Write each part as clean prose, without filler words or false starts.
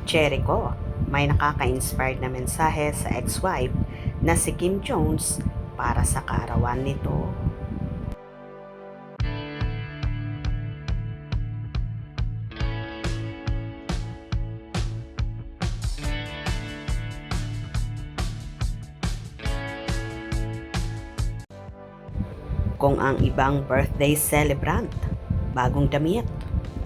Jericho, may nakaka-inspired na mensahe sa ex-wife na si Kim Jones para sa kaarawan nito. Kung ang ibang birthday celebrant, bagong damit,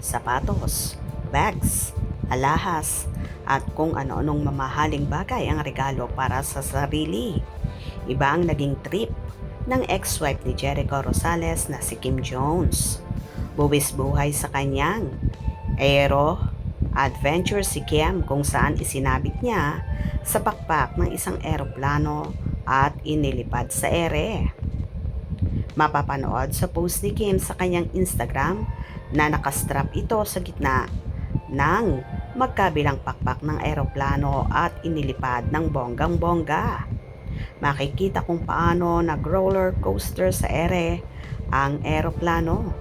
sapatos, bags, alahas, at kung ano-anong mamahaling bagay ang regalo para sa sarili. Iba ang naging trip ng ex-wife ni Jericho Rosales na si Kim Jones. Buwis buhay sa kanyang aero adventure si Kim kung saan isinabit niya sa pakpak ng isang eroplano at inilipad sa ere. Mapapanood sa post ni Kim sa kanyang Instagram na nakastrap ito sa gitna ng magkabilang pakpak ng eroplano at inilipad ng bonggang-bongga. Makikita kung paano nag-roller coaster sa ere ang eroplano.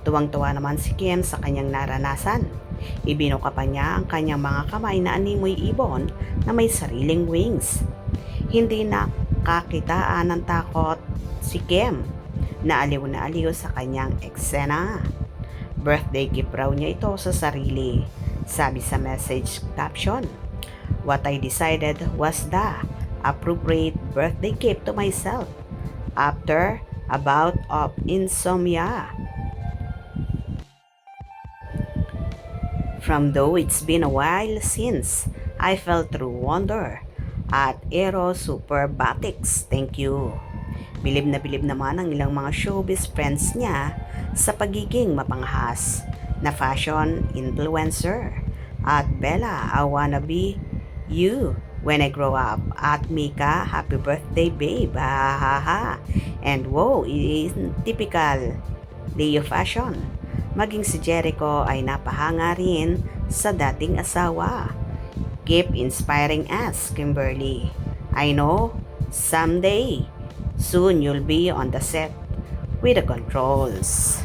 Tuwang-tuwa naman si Kim sa kanyang naranasan. Ibinuka pa niya ang kanyang mga kamay na animoy ibon na may sariling wings. Hindi nakakitaan ng takot si Kim. Naaliw na aliw sa kanyang eksena. Birthday gift raw niya ito sa sarili. Sabi sa message caption, "What I decided was the appropriate birthday gift to myself after a bout of insomnia. From though it's been a while since I felt true wonder at Aero Super Batics. Thank you." Bilib na bilib naman ang ilang mga showbiz friends niya sa pagiging mapanghas na fashion influencer. At Bella, I wanna be you when I grow up. At Mika, happy birthday babe. Ha ha ha. And wow, it is typical Leo fashion. Maging si Jericho ay napahanga rin sa dating asawa. Keep inspiring us, Kimberly. I know, someday, soon you'll be on the set with the controls.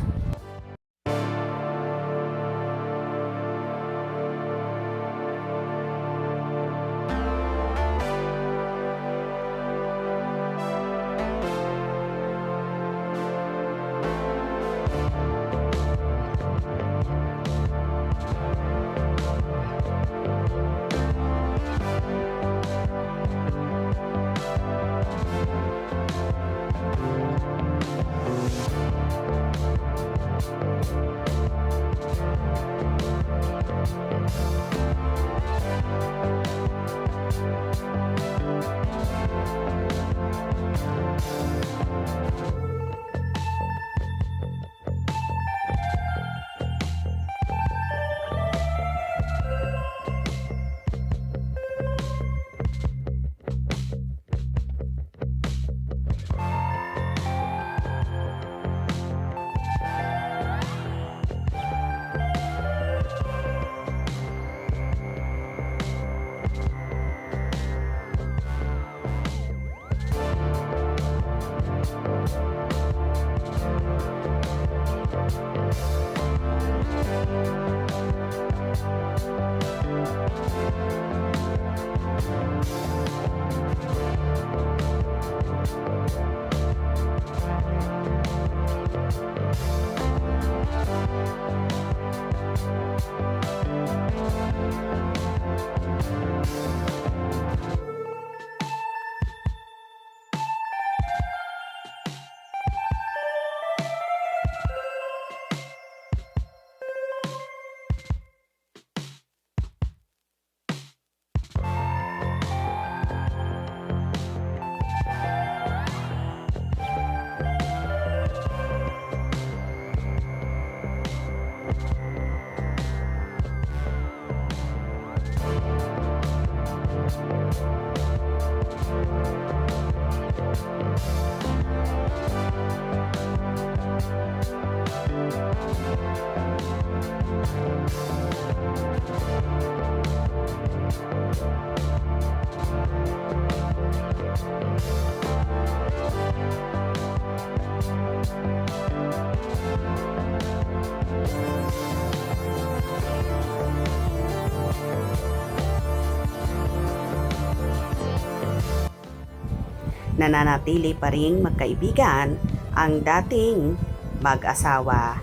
Nananatili pa ring magkaibigan ang dating mag-asawa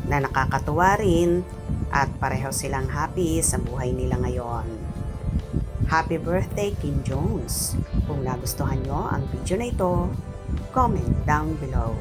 na nakakatuwa rin at pareho silang happy sa buhay nila ngayon. Happy birthday, Kim Jones! Kung nagustuhan nyo ang video na ito, comment down below.